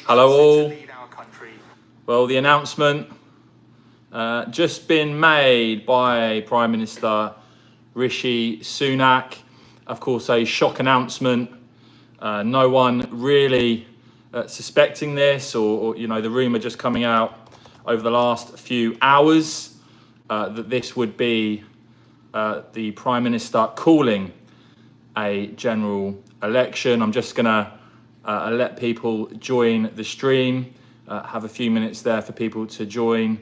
Hello all. Well, the announcement just been made by Prime Minister Rishi Sunak. Of course, a shock announcement. No one really suspecting this, or you know, the rumor just coming out over the last few hours that this would be the Prime Minister calling a general election. I'm just gonna let people join the stream, have a few minutes there for people to join.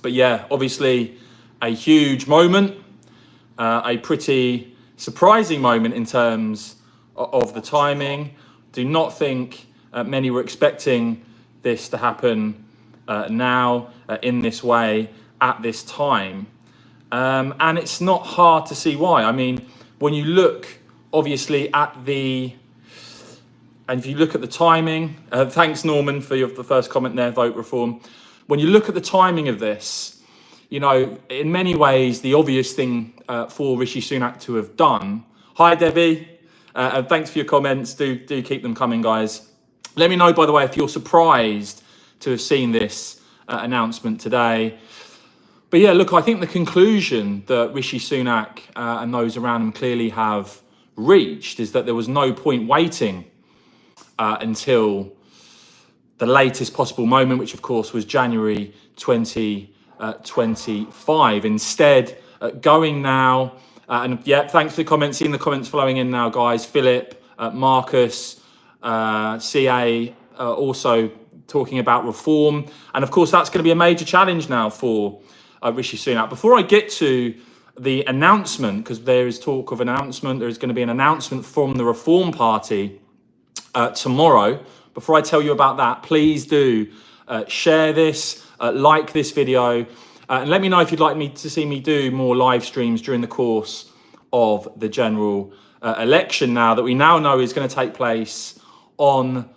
But yeah, obviously a huge moment, a pretty surprising moment in terms of the timing. Do not think many were expecting this to happen now in this way at this time. And it's not hard to see why. I mean, when you look obviously at and if you look at the timing, thanks Norman for the first comment there, vote reform. When you look at the timing of this, you know, in many ways, the obvious thing for Rishi Sunak to have done. Hi, Debbie. Thanks for your comments. Do keep them coming, guys. Let me know, by the way, if you're surprised to have seen this announcement today. But yeah, look, I think the conclusion that Rishi Sunak and those around him clearly have reached is that there was no point waiting until the latest possible moment, which of course was January 2025. Instead, going now, and yeah, thanks for the comments, seeing the comments flowing in now, guys. Philip, Marcus, CA, also talking about reform. And of course, that's going to be a major challenge now for Rishi Sunak. Before I get to the announcement, because there is talk of announcement, there is going to be an announcement from the Reform Party tomorrow. Before I tell you about that, please do share this, like this video, and let me know if you'd like to see me do more live streams during the course of the general election now that we now know is going to take place on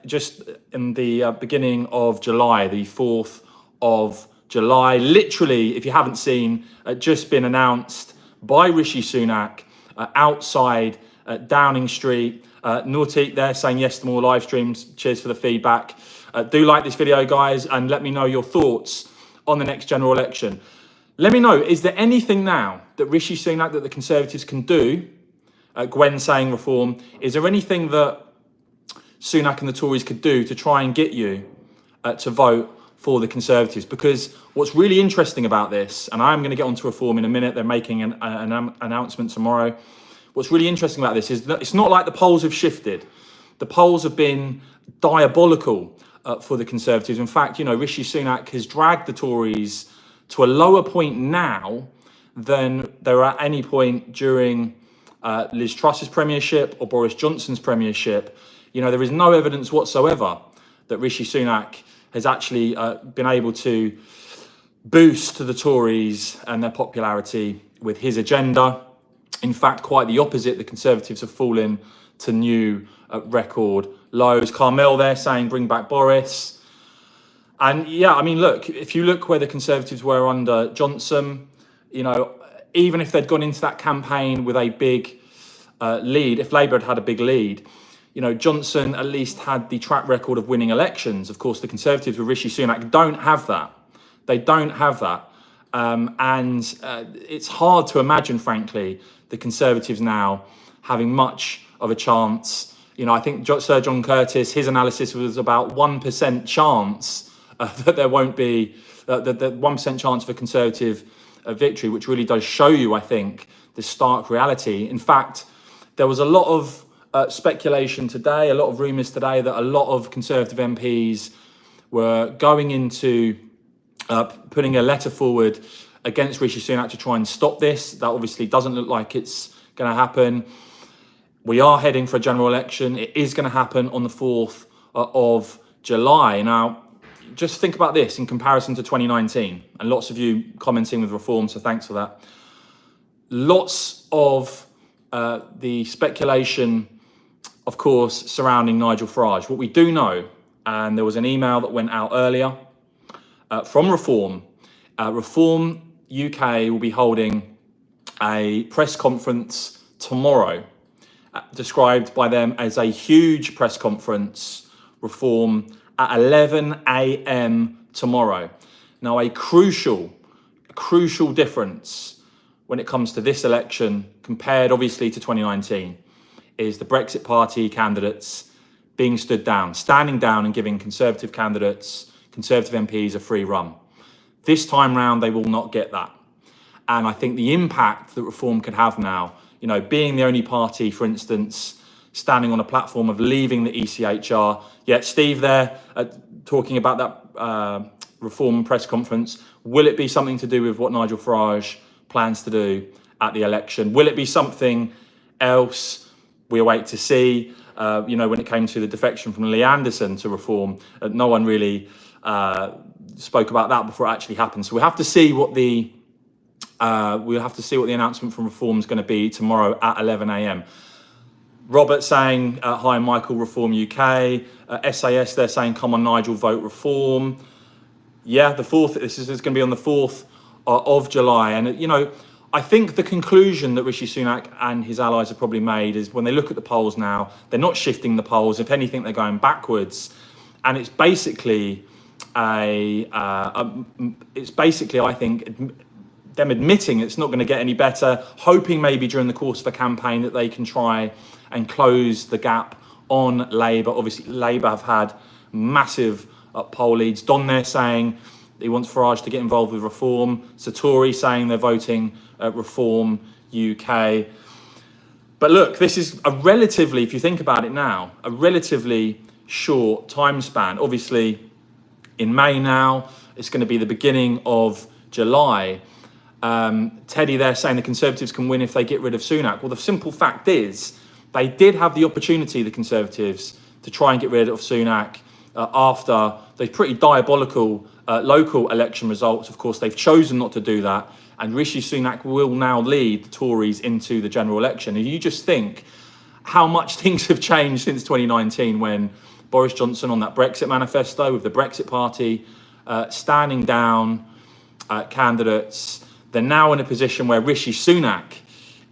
just in the beginning of July, the 4th of July. Literally, if you haven't seen, just been announced by Rishi Sunak outside Downing Street. Nautique there saying yes to more live streams. Cheers for the feedback. Do like this video, guys, and let me know your thoughts on the next general election. Let me know, is there anything now that Rishi Sunak, that the Conservatives can do? Gwen saying reform. Is there anything that Sunak and the Tories could do to try and get you to vote for the Conservatives? Because what's really interesting about this, and I'm going to get onto reform in a minute, they're making an announcement tomorrow. What's really interesting about this is that it's not like the polls have shifted. The polls have been diabolical for the Conservatives. In fact, you know, Rishi Sunak has dragged the Tories to a lower point now than they were at any point during Liz Truss's premiership or Boris Johnson's premiership. You know, there is no evidence whatsoever that Rishi Sunak has actually been able to boost the Tories and their popularity with his agenda. In fact, quite the opposite. The Conservatives have fallen to new record lows. Carmel there saying bring back Boris. And yeah, I mean, look, if you look where the Conservatives were under Johnson, you know, even if they'd gone into that campaign with a big lead, if Labour had had a big lead, you know, Johnson at least had the track record of winning elections. Of course, the Conservatives with Rishi Sunak don't have that. They don't have that. And it's hard to imagine, frankly, the Conservatives now having much of a chance. You know, I think Sir John Curtis, his analysis was about 1% chance that there won't be, the 1% chance of a Conservative victory, which really does show you, I think, the stark reality. In fact, there was a lot of speculation today, a lot of rumours today that a lot of Conservative MPs were going into putting a letter forward against Rishi Sunak to try and stop this. That obviously doesn't look like it's going to happen. We are heading for a general election. It is going to happen on the 4th of July. Now, just think about this in comparison to 2019. And lots of you commenting with reform, so thanks for that. Lots of the speculation, of course, surrounding Nigel Farage. What we do know, and there was an email that went out earlier from Reform. Reform UK will be holding a press conference tomorrow described by them as a huge press conference, Reform, at 11 a.m. tomorrow. Now, a crucial difference when it comes to this election, compared obviously to 2019, is the Brexit Party candidates being standing down and giving Conservative candidates, Conservative MPs a free run. This time round, they will not get that. And I think the impact that Reform could have now, being the only party, for instance, standing on a platform of leaving the ECHR, yet Steve there talking about that Reform press conference, will it be something to do with what Nigel Farage plans to do at the election? Will it be something else? We await to see. When it came to the defection from Lee Anderson to Reform, no one really spoke about that before it actually happened. So we have to see what the announcement from Reform is going to be tomorrow at 11 a.m. Robert saying, hi, Michael, Reform UK. SAS, they're saying, come on, Nigel, vote Reform. Yeah, this is going to be on the 4th of July. And, I think the conclusion that Rishi Sunak and his allies have probably made is when they look at the polls now, they're not shifting the polls. If anything, they're going backwards. And it's basically I think, them admitting it's not going to get any better, hoping maybe during the course of a campaign that they can try and close the gap on Labour. Obviously, Labour have had massive poll leads. Don there saying he wants Farage to get involved with Reform. So Tory saying they're voting Reform UK. But look, this is a relatively, if you think about it now, a relatively short time span. Obviously, in May now, it's going to be the beginning of July. Teddy there saying the Conservatives can win if they get rid of Sunak. Well, the simple fact is they did have the opportunity, the Conservatives, to try and get rid of Sunak after those pretty diabolical local election results. Of course, they've chosen not to do that. And Rishi Sunak will now lead the Tories into the general election. And you just think how much things have changed since 2019 when Boris Johnson on that Brexit manifesto with the Brexit Party standing down candidates. They're now in a position where Rishi Sunak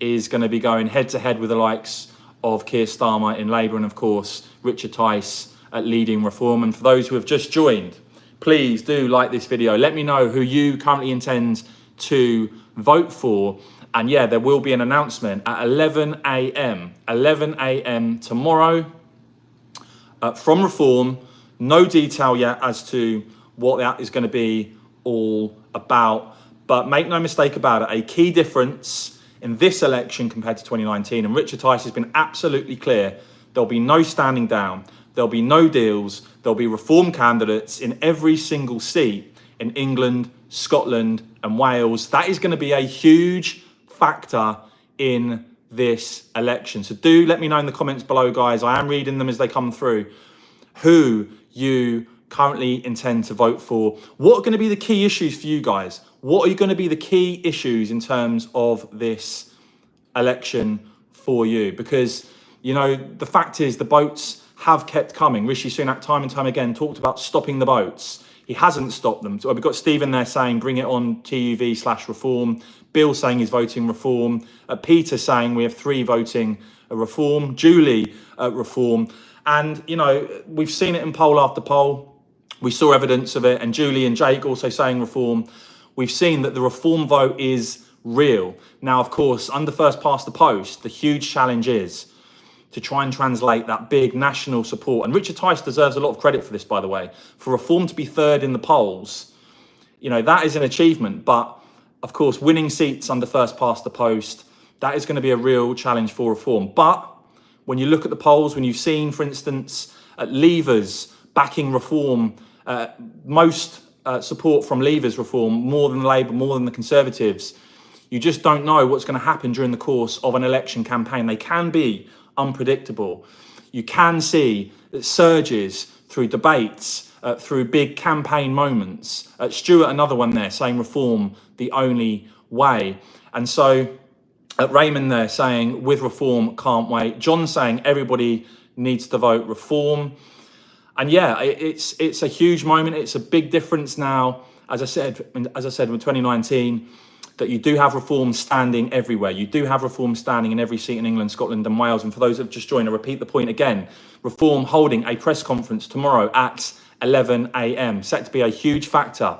is going to be going head-to-head with the likes of Keir Starmer in Labour and, of course, Richard Tice leading Reform. And for those who have just joined, please do like this video. Let me know who you currently intend to vote for. And yeah, there will be an announcement at 11 a.m. tomorrow from Reform. No detail yet as to what that is going to be all about. But make no mistake about it, a key difference in this election compared to 2019, and Richard Tice has been absolutely clear, there'll be no standing down, there'll be no deals, there'll be Reform candidates in every single seat in England, Scotland and Wales. That is going to be a huge factor in this election. So do let me know in the comments below, guys. I am reading them as they come through, who you currently intend to vote for. What are going to be the key issues for you guys? What are going to be the key issues in terms of this election for you? Because, the fact is the boats have kept coming. Rishi Sunak time and time again talked about stopping the boats. He hasn't stopped them. So we've got Stephen there saying, bring it on TUV/Reform. Bill saying he's voting Reform. Peter saying we have 3 voting Reform. Julie Reform. And, we've seen it in poll after poll. We saw evidence of it. And Julie and Jake also saying Reform. We've seen that the Reform vote is real. Now, of course, under first past the post, the huge challenge is to try and translate that big national support. And Richard Tice deserves a lot of credit for this, by the way. For Reform to be 3rd in the polls, that is an achievement. But, of course, winning seats under first past the post, that is going to be a real challenge for Reform. But when you look at the polls, when you've seen, for instance, Leavers backing Reform, most support from Leavers Reform, more than Labour, more than the Conservatives, you just don't know what's going to happen during the course of an election campaign. They can be unpredictable. You can see surges through debates, through big campaign moments. Stuart, another one there, saying Reform the only way. And so Raymond there saying, with Reform, can't wait. John saying everybody needs to vote Reform. And yeah, it's a huge moment. It's a big difference now. As I said with 2019, that you do have reform standing everywhere. You do have reform standing in every seat in England, Scotland and Wales. And for those that have just joined, I repeat the point again. Reform holding a press conference tomorrow at 11 a.m. Set to be a huge factor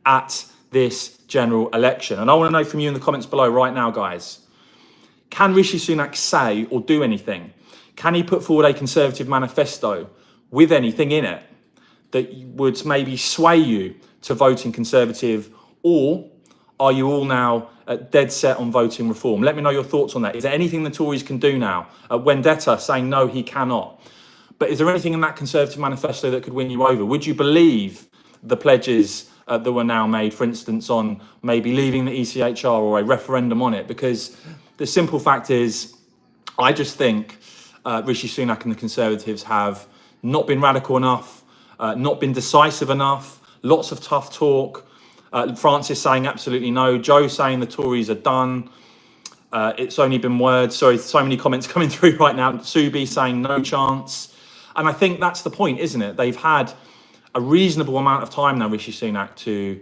at this general election. And I want to know from you in the comments below right now, guys. Can Rishi Sunak say or do anything? Can he put forward a Conservative manifesto with anything in it that would maybe sway you to voting Conservative, or are you all now dead set on voting Reform? Let me know your thoughts on that. Is there anything the Tories can do now? Vendetta saying no, he cannot. But is there anything in that Conservative manifesto that could win you over? Would you believe the pledges that were now made, for instance, on maybe leaving the ECHR or a referendum on it? Because the simple fact is, I just think Rishi Sunak and the Conservatives have not been radical enough, not been decisive enough, lots of tough talk. Francis saying absolutely no, Joe saying the Tories are done. It's only been words. Sorry, so many comments coming through right now. Subi saying no chance. And I think that's the point, isn't it? They've had a reasonable amount of time now, Rishi Sunak, to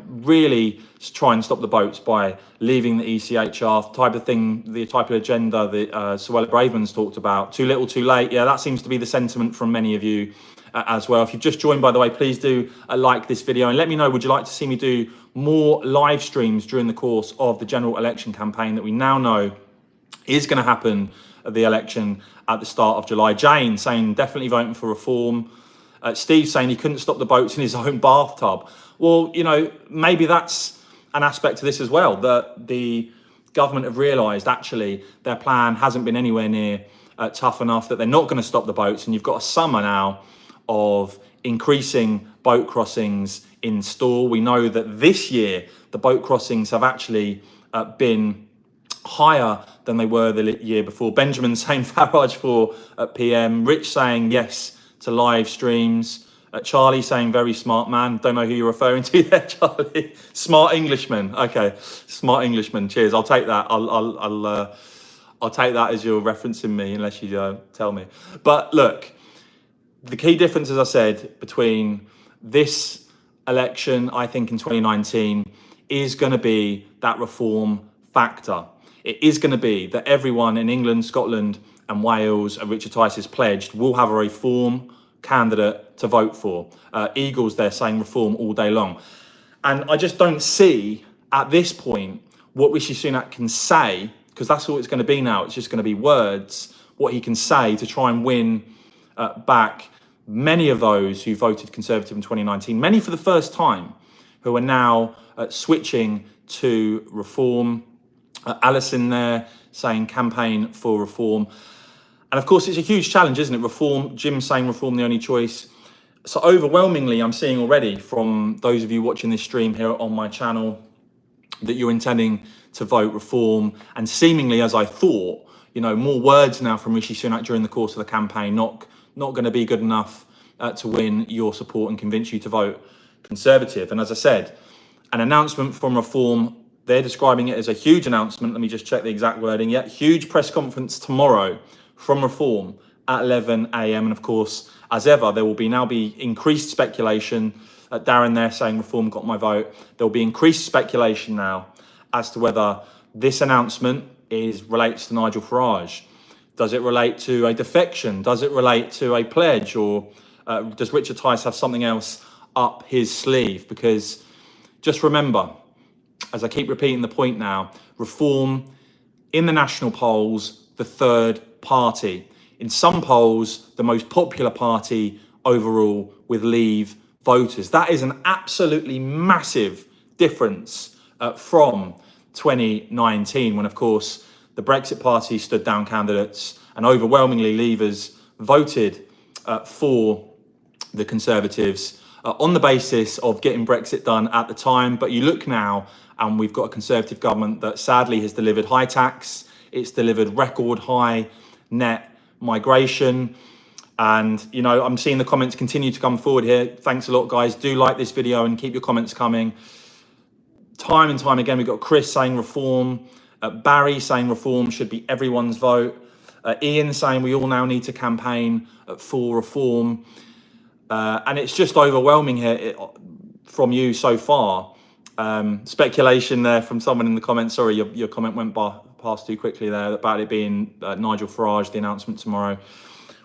really try and stop the boats by leaving the ECHR, type of thing, the type of agenda that Suella Braverman's talked about. Too little, too late. Yeah, that seems to be the sentiment from many of you as well. If you've just joined, by the way, please do like this video and let me know, would you like to see me do more live streams during the course of the general election campaign that we now know is going to happen at the election at the start of July? Jane saying definitely voting for Reform. Steve saying he couldn't stop the boats in his own bathtub. Well, maybe that's an aspect to this as well, that the government have realised actually their plan hasn't been anywhere near tough enough, that they're not going to stop the boats. And you've got a summer now of increasing boat crossings in store. We know that this year the boat crossings have actually been higher than they were the year before. Benjamin saying Farage for PM. Rich saying yes to live streams. Charlie saying very smart man. Don't know who you're referring to there, Charlie. Smart Englishman. Okay, smart Englishman. Cheers. I'll take that. I'll take that as you're referencing me, unless you tell me. But look, the key difference, as I said, between this election, I think in 2019, is going to be that Reform factor. It is going to be that everyone in England, Scotland and Wales, and Richard Tice has pledged, will have a Reform candidate to vote for. Eagles, they're saying Reform all day long. And I just don't see at this point what Rishi Sunak can say, because that's all it's going to be now. It's just going to be words, what he can say to try and win back many of those who voted Conservative in 2019, many for the first time, who are now switching to Reform. Alison there saying campaign for Reform. And of course, it's a huge challenge, isn't it? Reform, Jim saying Reform the only choice. So overwhelmingly, I'm seeing already from those of you watching this stream here on my channel that you're intending to vote Reform. And seemingly, as I thought, more words now from Rishi Sunak during the course of the campaign, not going to be good enough to win your support and convince you to vote Conservative. And as I said, an announcement from Reform, they're describing it as a huge announcement. Let me just check the exact wording. Yeah, huge press conference tomorrow from Reform at 11 a.m. And of course, as ever, there will now be increased speculation. Darren there saying Reform got my vote. There will be increased speculation now as to whether this announcement relates to Nigel Farage. Does it relate to a defection? Does it relate to a pledge? Or does Richard Tice have something else up his sleeve? Because just remember, as I keep repeating the point now, Reform in the national polls, the third party. In some polls, the most popular party overall with Leave voters. That is an absolutely massive difference from 2019, when, of course, the Brexit Party stood down candidates and overwhelmingly Leavers voted for the Conservatives on the basis of getting Brexit done at the time. But you look now, and we've got a Conservative government that sadly has delivered high tax. It's delivered record high net migration. And, I'm seeing the comments continue to come forward here. Thanks a lot, guys. Do like this video and keep your comments coming. Time and time again, we've got Chris saying Reform. Barry saying Reform should be everyone's vote. Ian saying we all now need to campaign for Reform. And it's just overwhelming here from you so far. Speculation there from someone in the comments. Sorry, your comment went past too quickly there about it being Nigel Farage, the announcement tomorrow.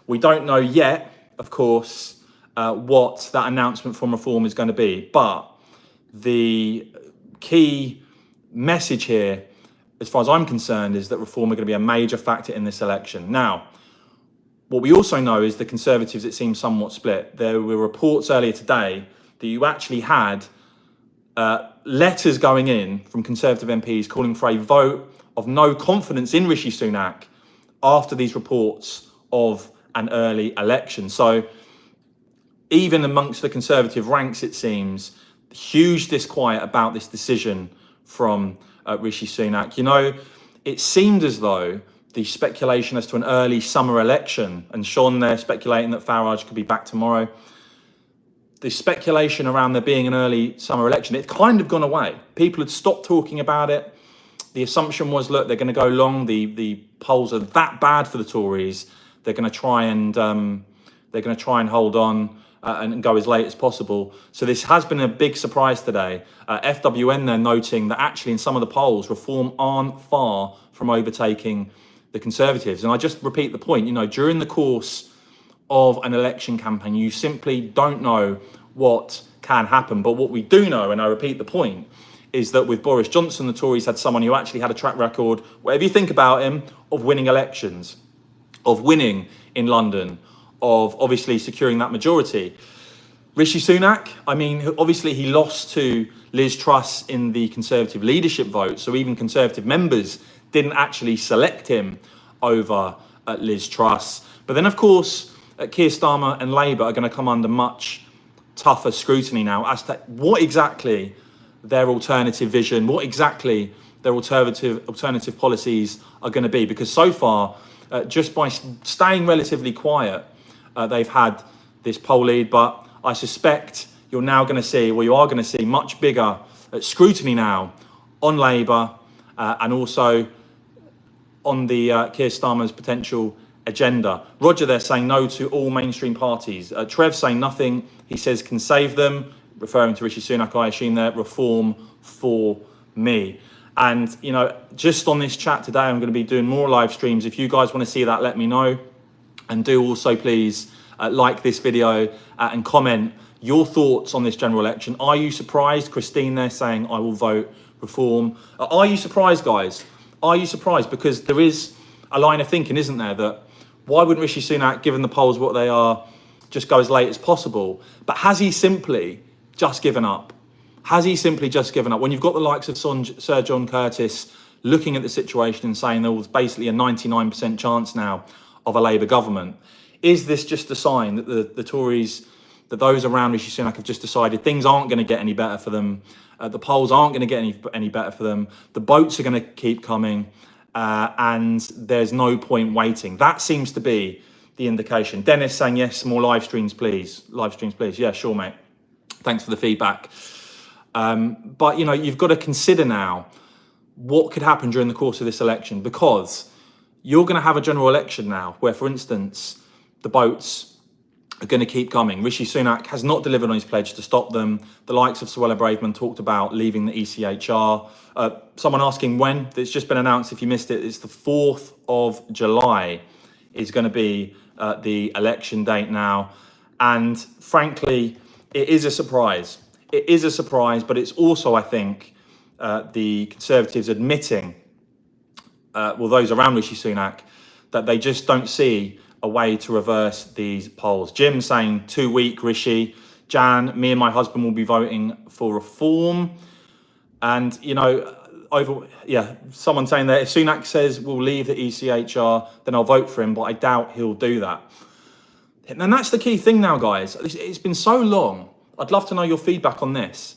We don't know yet, of course, what that announcement from Reform is going to be. But the key message here, as far as I'm concerned, is that Reform are going to be a major factor in this election. Now, what we also know is the Conservatives, it seems, somewhat split. There were reports earlier today that you actually had letters going in from Conservative MPs calling for a vote of no confidence in Rishi Sunak after these reports of an early election. So even amongst the Conservative ranks, it seems, huge disquiet about this decision from Rishi Sunak. You know, it seemed as though the speculation as to an early summer election, and Sean there speculating that Farage could be back tomorrow, the speculation around there being an early summer election, it's kind of gone away. People had stopped talking about it. The assumption was, look, they're going to go long. The polls are that bad for the Tories. They're going to try and hold on and go as late as possible. So this has been a big surprise today. FWN they're noting that actually in some of the polls, Reform aren't far from overtaking the Conservatives. And I just repeat the point, you know, during the course of an election campaign, you simply don't know what can happen. But what we do know, and I repeat the point, is that with Boris Johnson, the Tories had someone who actually had a track record, whatever you think about him, of winning elections, of winning in London, of obviously securing that majority. Rishi Sunak, I mean, obviously he lost to Liz Truss in the Conservative leadership vote, so even Conservative members didn't actually select him over Liz Truss. But then, of course, Keir Starmer and Labour are going to come under much tougher scrutiny now as to what exactly their alternative vision, what exactly their alternative policies are going to be. Because so far, just by staying relatively quiet, they've had this poll lead. But I suspect you're now going to see, well, you are going to see much bigger scrutiny now on Labour and also on the Keir Starmer's potential agenda. Roger there saying no to all mainstream parties. Trev saying nothing, he says, can save them, referring to Rishi Sunak, I assume there, Reform for me. And, you know, just on this chat today, I'm going to be doing more live streams. If you guys want to see that, let me know. And do also please like this video and comment your thoughts on this general election. Are you surprised? Christine there saying, I will vote Reform. Are you surprised, guys? Are you surprised? Because there is a line of thinking, isn't there, that why wouldn't Rishi Sunak, given the polls what they are, just go as late as possible? But has he simply just given up? Has he simply just given up? When you've got the likes of Sir John Curtis looking at the situation and saying there was basically a 99% chance now of a Labour government, is this just a sign that the Tories, that those around Rishi Sunak have just decided things aren't going to get any better for them, the polls aren't going to get any better for them, the votes are going to keep coming, and there's no point waiting? That seems to be the indication. Dennis saying, yes, more live streams, please. Live streams, please. Yeah, sure, mate. Thanks for the feedback. But, you know, you've got to consider now what could happen during the course of this election, because you're going to have a general election now where, for instance, the votes are going to keep coming. Rishi Sunak has not delivered on his pledge to stop them. The likes of Suella Braverman talked about leaving the ECHR. Someone asking when. It's just been announced, if you missed it, it's the 4th of July is going to be the election date now. And frankly, it is a surprise. It is a surprise, but it's also, I think, the Conservatives admitting, well, those around Rishi Sunak, that they just don't see a way to reverse these polls. Jim saying 2 week Rishi. Jan, me and my husband will be voting for Reform. And, you know, someone saying that if Sunak says we'll leave the ECHR, then I'll vote for him, but I doubt he'll do that. And that's the key thing now, guys. It's been so long. I'd love to know your feedback on this.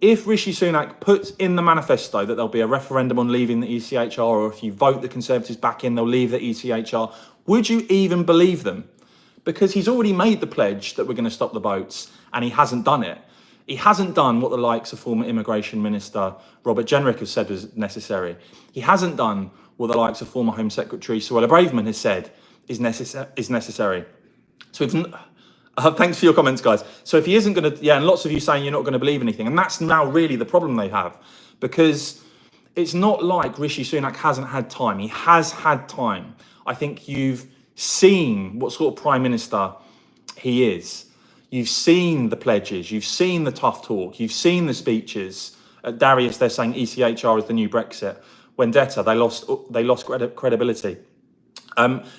If Rishi Sunak puts in the manifesto that there'll be a referendum on leaving the ECHR, or if you vote the Conservatives back in, they'll leave the ECHR, would you even believe them? Because he's already made the pledge that we're going to stop the votes, and he hasn't done it. He hasn't done what the likes of former Immigration Minister Robert Jenrick has said was necessary. He hasn't done what the likes of former Home Secretary Suella Braverman has said is necessary. So Thanks for your comments, guys. So if he isn't going to, yeah, and lots of you saying you're not going to believe anything, and that's now really the problem they have, because it's not like Rishi Sunak hasn't had time. He has had time. I think you've seen what sort of prime minister he is. You've seen the pledges. You've seen the tough talk. You've seen the speeches. At Darius, they're saying ECHR is the new Brexit. Vendetta, they lost credibility.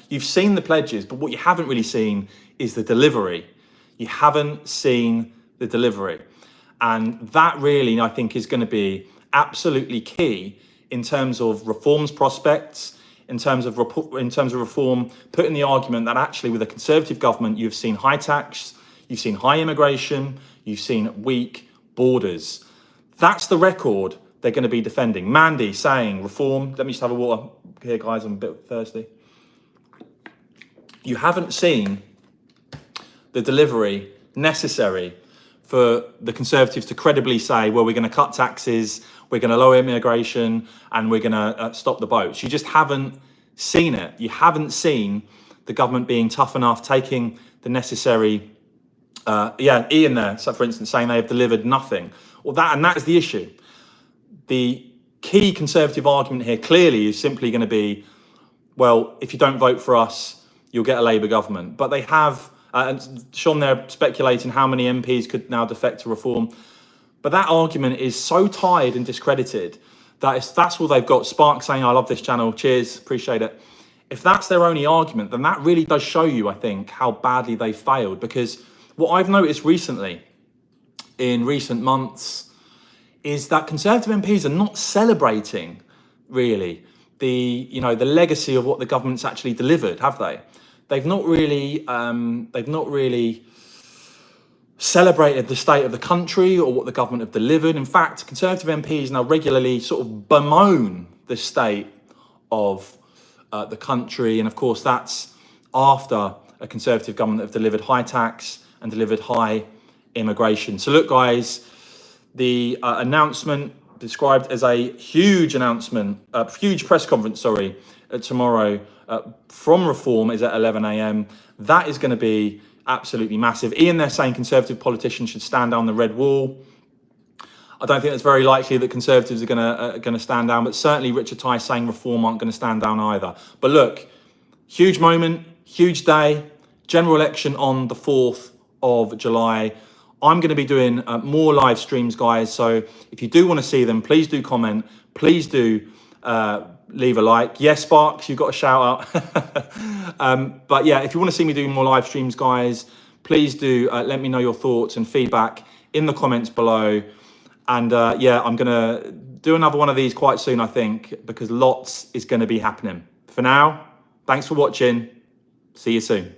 You've seen the pledges, but what you haven't really seen is the delivery. You haven't seen the delivery. And that really, I think, is going to be absolutely key in terms of reforms prospects, in terms of reform, putting the argument that actually with a Conservative government, you've seen high tax, you've seen high immigration, you've seen weak borders. That's the record they're going to be defending. Mandy saying reform. Let me just have a water here, guys. I'm a bit thirsty. You haven't seen the delivery necessary for the Conservatives to credibly say, well, we're going to cut taxes, we're going to lower immigration, and we're going to stop the boats. You just haven't seen it. You haven't seen the government being tough enough, taking the necessary, Ian there, so for instance, saying they have delivered nothing. Well, that is the issue. The key Conservative argument here clearly is simply going to be, well, if you don't vote for us, you'll get a Labour government. But they have, and Sean there speculating how many MPs could now defect to reform. But that argument is so tired and discredited that that's all they've got. Spark saying, I love this channel, cheers, appreciate it. If that's their only argument, then that really does show you, I think, how badly they failed. Because what I've noticed recently, in recent months, is that Conservative MPs are not celebrating, really, the legacy of what the government's actually delivered, have they? They've not really celebrated the state of the country or what the government have delivered. In fact, Conservative MPs now regularly sort of bemoan the state of the country. And of course, that's after a Conservative government that have delivered high tax and delivered high immigration. So look, guys, the announcement described as a huge announcement, a huge press conference, tomorrow from Reform is at 11 a.m. That is going to be absolutely massive. Ian, they're saying Conservative politicians should stand down the red wall. I don't think it's very likely that Conservatives are going to stand down, but certainly Richard Tye saying Reform aren't going to stand down either. But look, huge moment, huge day, general election on the 4th of July. I'm going to be doing more live streams, guys. So if you do want to see them, please do comment. Please do leave a like. Yes, Sparks, you've got a shout out. But yeah, if you want to see me do more live streams, guys, please do let me know your thoughts and feedback in the comments below. And yeah, I'm going to do another one of these quite soon, I think, because lots is going to be happening. For now, thanks for watching. See you soon.